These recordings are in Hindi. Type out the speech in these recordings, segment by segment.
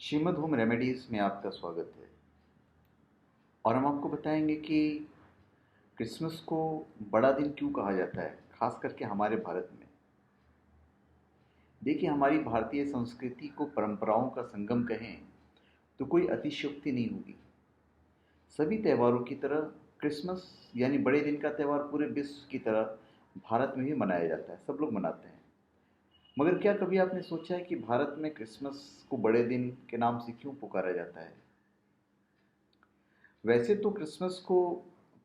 श्रीमद होम रेमेडीज़ में आपका स्वागत है। और हम आपको बताएंगे कि क्रिसमस को बड़ा दिन क्यों कहा जाता है, खास करके हमारे भारत में। देखिए, हमारी भारतीय संस्कृति को परंपराओं का संगम कहें तो कोई अतिशयोक्ति नहीं होगी। सभी त्योहारों की तरह क्रिसमस यानी बड़े दिन का त्यौहार पूरे विश्व की तरह भारत में भी मनाया जाता है, सब लोग मनाते हैं। मगर क्या कभी आपने सोचा है कि भारत में क्रिसमस को बड़े दिन के नाम से क्यों पुकारा जाता है? वैसे तो क्रिसमस को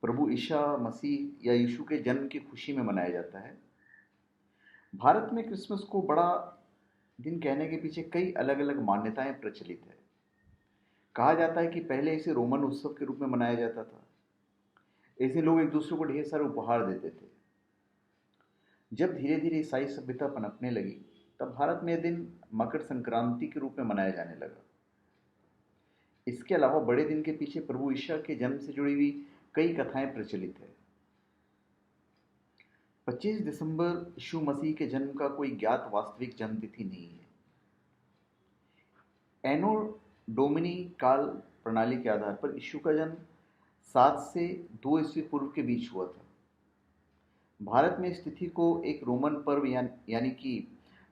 प्रभु ईसा मसीह या यीशु के जन्म की खुशी में मनाया जाता है। भारत में क्रिसमस को बड़ा दिन कहने के पीछे कई अलग अलग मान्यताएं प्रचलित है। कहा जाता है कि पहले इसे रोमन उत्सव के रूप में मनाया जाता था। ऐसे लोग एक दूसरे को ढेर सारे उपहार देते थे। जब धीरे धीरे ईसाई सभ्यता पनपने लगी, तब भारत में यह दिन मकर संक्रांति के रूप में मनाया जाने लगा। इसके अलावा बड़े दिन के पीछे प्रभु ईसा के जन्म से जुड़ी हुई कई कथाएं प्रचलित है। 25 दिसंबर यीशु मसीह के जन्म का कोई ज्ञात वास्तविक जन्मतिथि नहीं है। एनो डोमिनी काल प्रणाली के आधार पर यीशु का जन्म 7 से 2 ईस्वी पूर्व के बीच हुआ था। भारत में इस तिथि को एक रोमन पर्व यानी कि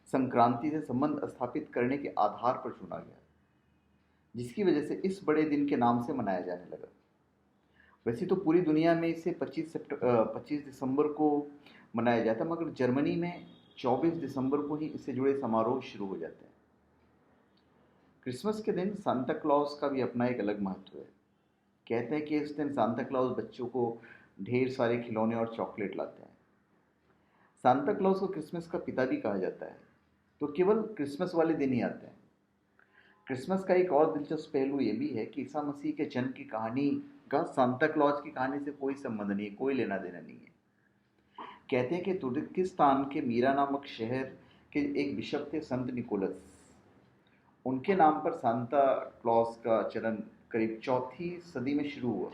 संक्रांति से संबंध स्थापित करने के आधार पर चुना गया, जिसकी वजह से इस बड़े दिन के नाम से मनाया जाने लगा। वैसे तो पूरी दुनिया में इसे 25 दिसंबर को मनाया जाता है, मगर जर्मनी में 24 दिसंबर को ही इससे जुड़े समारोह शुरू हो जाते हैं। क्रिसमस के दिन सांता क्लॉज का भी अपना एक अलग महत्व है। कहते हैं कि इस दिन सांता क्लॉज बच्चों को ढेर सारे खिलौने और चॉकलेट लाते हैं। सांता क्लॉज को क्रिसमस का पिता भी कहा जाता है, तो केवल क्रिसमस वाले दिन ही आते हैं। क्रिसमस का एक और दिलचस्प पहलू ये भी है कि ईसा मसीह के जन्म की कहानी का सांता क्लॉज की कहानी से कोई संबंध नहीं है, कोई लेना देना नहीं है। कहते हैं कि तुर्किस्तान के मीरा नामक शहर के एक बिशप थे, संत निकोलस। उनके नाम पर सांता क्लॉज का चलन करीब 4वीं सदी में शुरू हुआ।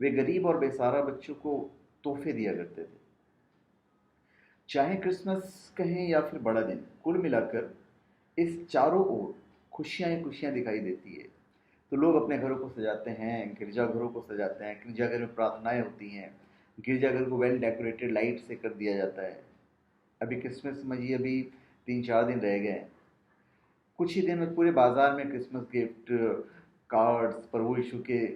वे गरीब और बेसहारा बच्चों को तोहफे दिया करते थे। चाहे क्रिसमस कहें या फिर बड़ा दिन, कुल मिलाकर इस चारों ओर खुशियां ही खुशियां दिखाई देती है। तो लोग अपने घरों को सजाते हैं, गिरजाघरों को सजाते हैं, गिरजाघर में प्रार्थनाएं होती हैं, गिरजाघर को वेल डेकोरेटेड लाइट से कर दिया जाता है। अभी क्रिसमस में जी अभी 3-4 दिन रह गए हैं। कुछ ही दिन में पूरे बाजार में क्रिसमस गिफ्ट, कार्ड्स, प्रभु यीशु के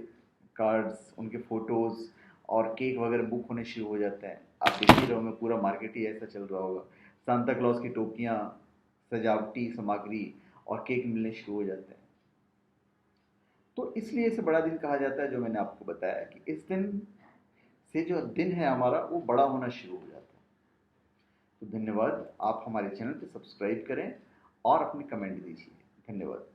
कार्ड्स, उनके फोटोज़ और केक वगैरह बुक होने शुरू हो जाते हैं। आप देख ही रहे होंगे, पूरा मार्केट ही ऐसा चल रहा होगा। सांता क्लॉज की टोपियाँ, सजावटी सामग्री और केक मिलने शुरू हो जाते हैं। तो इसलिए इसे बड़ा दिन कहा जाता है, जो मैंने आपको बताया कि इस दिन से जो दिन है हमारा, वो बड़ा होना शुरू हो जाता है। तो धन्यवाद। आप हमारे चैनल को सब्सक्राइब करें और अपने कमेंट दीजिए। धन्यवाद।